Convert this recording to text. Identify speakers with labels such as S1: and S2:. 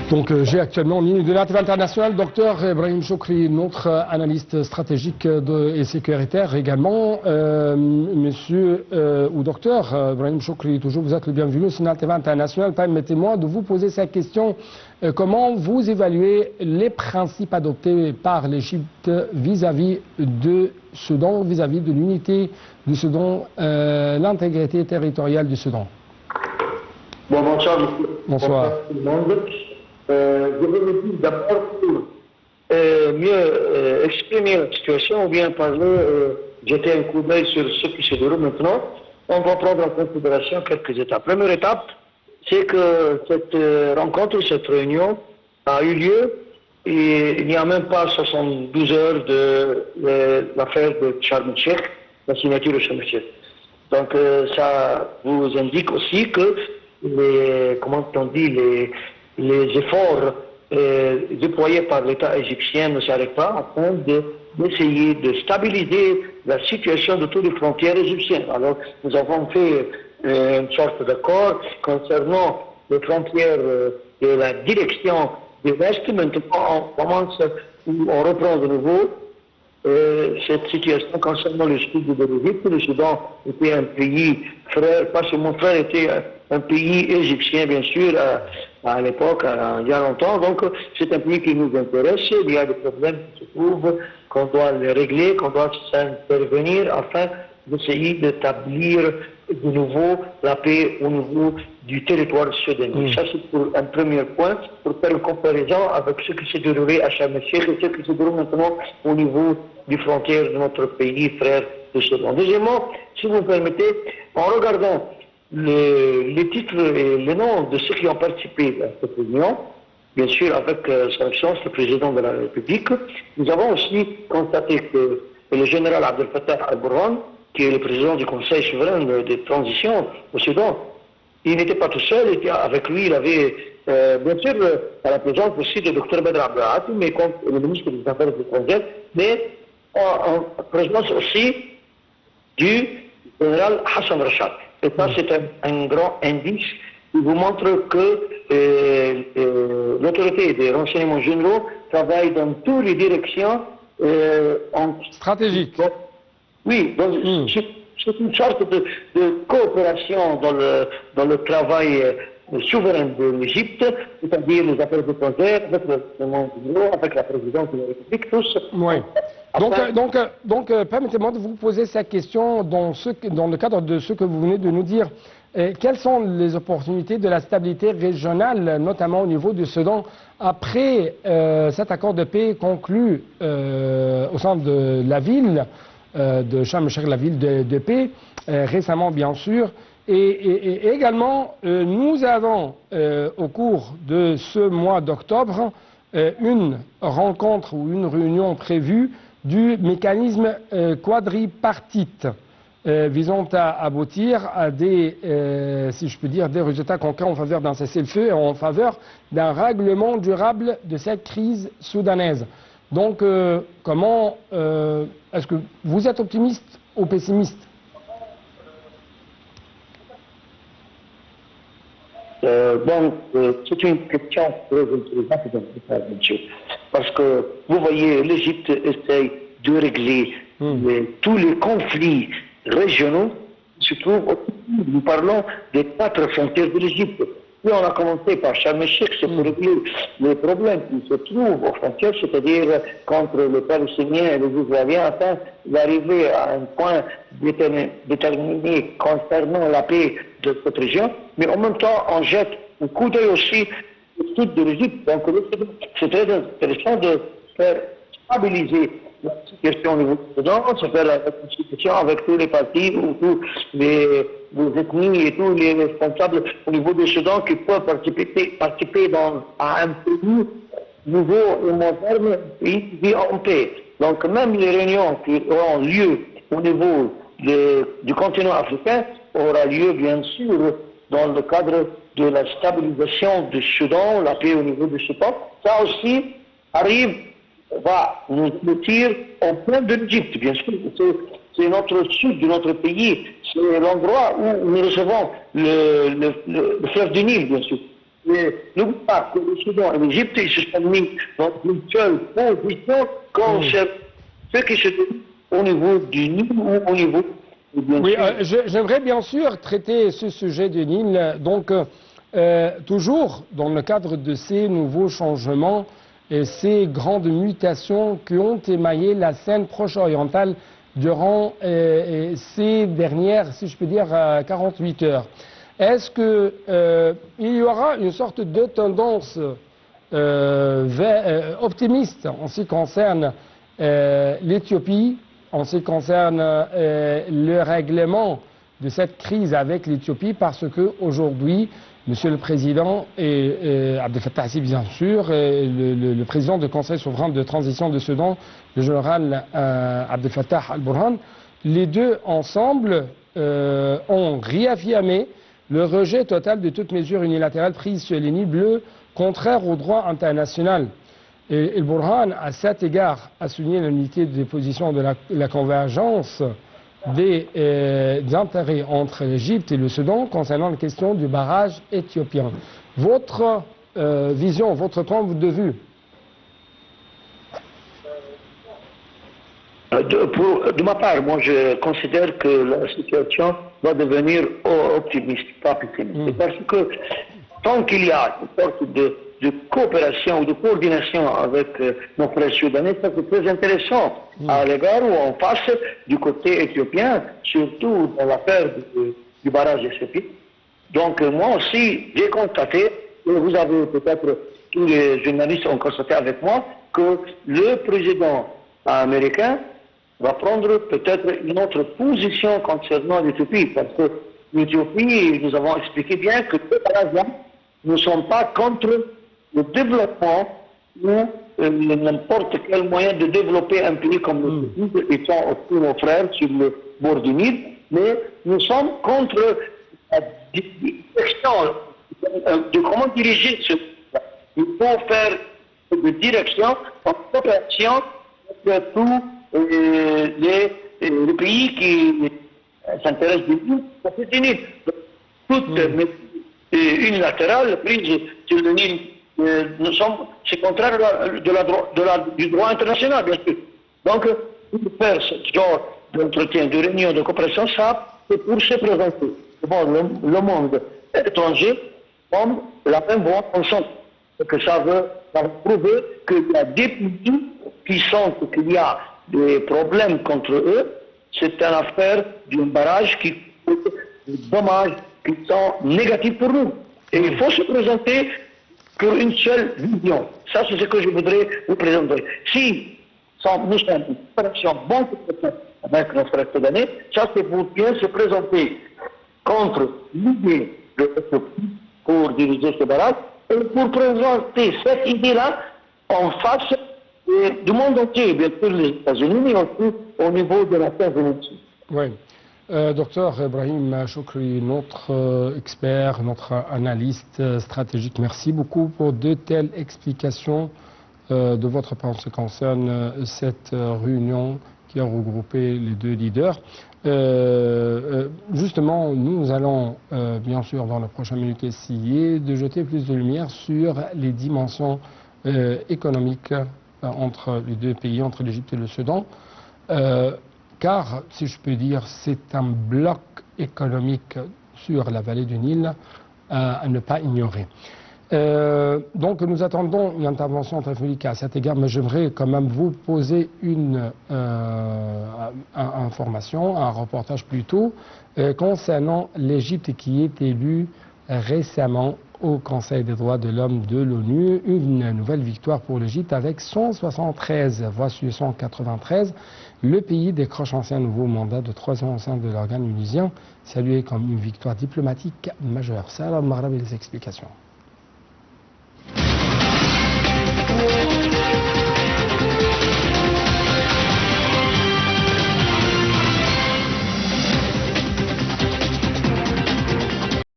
S1: Donc j'ai actuellement en ligne de l'International international Dr Ibrahim Choukri, notre analyste stratégique et sécuritaire également. Monsieur ou docteur Ibrahim Choukri, toujours vous êtes le bienvenu sur l'International international. Permettez-moi de vous poser cette question. Comment vous évaluez les principes adoptés par l'Égypte vis-à-vis de Soudan, vis-à-vis de l'unité du Soudan, l'intégrité territoriale du Soudan?
S2: Bon, bonsoir.
S1: Bonsoir.
S2: Tout le monde. Je veux vous dire d'abord pour mieux exprimer la situation ou bien parler, jeter un coup d'œil sur ce qui se déroule maintenant. On va prendre en considération quelques étapes. Première étape, c'est que cette rencontre, cette réunion a eu lieu et il n'y a même pas 72 heures de l'affaire de Sharm el-Sheikh, la signature de Sharm el-Sheikh. Donc ça vous indique aussi que les efforts déployés par l'État égyptien ne s'arrêtent pas afin d'essayer de stabiliser la situation de toutes les frontières égyptiennes. Alors, nous avons fait une sorte d'accord concernant les frontières de la direction de l'Est. Maintenant, on reprend de nouveau cette situation concernant le sud de l'Égypte. Le Soudan était un pays frère, pas seulement frère, était un pays égyptien, bien sûr, à l'époque, il y a longtemps. Donc, c'est un pays qui nous intéresse. Il y a des problèmes qui se trouvent, qu'on doit les régler, qu'on doit s'intervenir afin d'essayer d'établir de nouveau la paix au niveau du territoire soudanais. Ça, c'est pour un premier point, pour faire une comparaison avec ce qui s'est déroulé à Sharm el-Sheikh et ce qui se déroule maintenant au niveau des frontières de notre pays frère de Soudan. Deuxièmement, si vous me permettez, en regardant les titres et les noms de ceux qui ont participé à cette réunion, bien sûr avec son excellence le président de la République, nous avons aussi constaté que le général Abdel Fattah al-Burhan, qui est le président du Conseil souverain de transition au Soudan, il n'était pas tout seul, avec lui il avait bien sûr à la présence aussi du Dr Badr Abdelhati, mais comme le ministre des Affaires étrangères, mais en présence aussi du général Hassan Rachad. Et ça, c'est un grand indice qui vous montre que l'autorité des renseignements généraux travaille dans toutes les directions
S1: stratégiques.
S2: Oui, donc c'est une sorte de coopération dans le travail souverain de l'Égypte, c'est-à-dire les affaires étrangères, avec le renseignement généraux, avec la présidence de la République, tous.
S1: Oui. Donc permettez-moi de vous poser cette question dans le cadre de ce que vous venez de nous dire. Quelles sont les opportunités de la stabilité régionale, notamment au niveau du Soudan, après cet accord de paix conclu au sein de la ville de Sharm el-Sheikh, la ville de paix, récemment bien sûr, et également nous avons au cours de ce mois d'octobre une rencontre ou une réunion prévue du mécanisme quadripartite visant à aboutir à des, si je peux dire, des résultats concrets en faveur d'un cessez-le-feu et en faveur d'un règlement durable de cette crise soudanaise. Donc, comment est-ce que vous êtes optimiste ou pessimiste?
S2: C'est une question très intéressante, monsieur. Parce que, vous voyez, l'Égypte essaye de régler tous les conflits régionaux qui se trouvent autour. Nous parlons des 4 frontières de l'Égypte. Puis on a commencé par Sharm el-Sheikh, c'est pour régler les problèmes qui se trouvent aux frontières, c'est-à-dire contre les Palestiniens et les Israéliens, afin d'arriver à un point déterminé concernant la paix de cette région. Mais en même temps, on jette un coup d'œil aussi au sud de l'Égypte. Donc c'est très intéressant de faire stabiliser la situation au niveau du Soudan, se faire la consultation avec tous les partis, ou tous les ethnies et tous les responsables au niveau du Soudan qui peuvent participer à un pays nouveau et moderne, un pays qui vit en paix. Donc même les réunions qui auront lieu au niveau du continent africain aura lieu bien sûr dans le cadre de la stabilisation du Soudan, la paix au niveau du Soudan. Ça aussi va nous tirer au point de l'Égypte, bien sûr. C'est notre sud de notre pays, c'est l'endroit où nous recevons le fleuve du Nil, bien sûr. n'oublie pas que le Soudan et l'Égypte, ils se sont mis dans une seule position concernant ce qui se fait au niveau du Nil ou au niveau
S1: oui, j'aimerais bien sûr traiter ce sujet du Nil. Donc, toujours dans le cadre de ces nouveaux changements et ces grandes mutations qui ont émaillé la scène proche-orientale durant ces dernières, si je peux dire, 48 heures. Est-ce qu'il y aura une sorte de tendance optimiste en ce qui concerne l'Éthiopie, en ce qui concerne le règlement de cette crise avec l'Éthiopie, parce qu'aujourd'hui, Monsieur le Président et Abdel Fattah al-Sisi, bien sûr, et le président du Conseil souverain de transition de Soudan, le général Abdel Fattah al-Burhan, les deux ensemble ont réaffirmé le rejet total de toute mesure unilatérale prise sur les Nils bleus, contraire au droit international. Et le Burhan, à cet égard, a souligné l'unité des positions de la convergence des intérêts entre l'Égypte et le Soudan concernant la question du barrage éthiopien. Votre vision, votre point de vue?
S2: De ma part, moi je considère que la situation va devenir optimiste, pas pessimiste. Parce que tant qu'il y a une sorte de coopération ou de coordination avec nos frères soudanais, ça c'est très intéressant à l'égard ou en face du côté éthiopien, surtout dans l'affaire du barrage éthiopien. Donc moi aussi, j'ai constaté, et vous avez peut-être, tous les journalistes ont constaté avec moi, que le président américain va prendre peut-être une autre position concernant l'Éthiopie, parce que l'Éthiopie, nous avons expliqué bien que par exemple, nous ne sommes pas contre le développement ou n'importe quel moyen de développer un pays comme l'Éthiopie, étant aussi nos frères sur le bord du Nil, mais nous sommes contre la direction de comment diriger ce pays. Il faut faire de direction en coopération avec tous les pays qui s'intéressent du Nil, pour le Nil. Toute unilatérale prise sur le Nil, c'est contraire du droit international, bien sûr. Donc, pour faire ce genre d'entretien, de réunion, de coopération, ça, c'est pour se présenter devant le monde étranger comme la même voie ensemble. Que ça veut prouver qu'il y a des pays qui sentent qu'il y a des problèmes contre eux. C'est une affaire d'un barrage qui coûte des dommages qui sont négatifs pour nous. Et il faut se présenter pour une seule vision. Ça, c'est ce que je voudrais vous présenter. Si nous sommes une coopération bonne avec nos frères soudanais, ça c'est pour bien se présenter contre l'idée de l'Éthiopie pour diriger ce barrage et pour présenter cette idée-là en face du monde entier, bien sûr les États-Unis, mais aussi au niveau de la Terre-Unie.
S1: Oui. Docteur Ibrahim Choukri, notre expert, notre analyste stratégique, merci beaucoup pour de telles explications de votre part en ce qui concerne cette réunion qui a regroupé les deux leaders. Justement, nous allons bien sûr dans la prochaine minute essayer de jeter plus de lumière sur les dimensions économiques entre les deux pays, entre l'Égypte et le Soudan. Car, si je peux dire, c'est un bloc économique sur la vallée du Nil à ne pas ignorer. Donc nous attendons une intervention téléphonique à cet égard, mais j'aimerais quand même vous poser une information, un reportage plutôt, concernant l'Égypte qui est élue récemment au Conseil des droits de l'homme de l'ONU. Une nouvelle victoire pour l'Égypte avec 173 voix sur 193. Le pays décroche ainsi un nouveau mandat de 3 ans au sein de l'organe onusien, salué comme une victoire diplomatique majeure. Salam Maghrabi, les explications.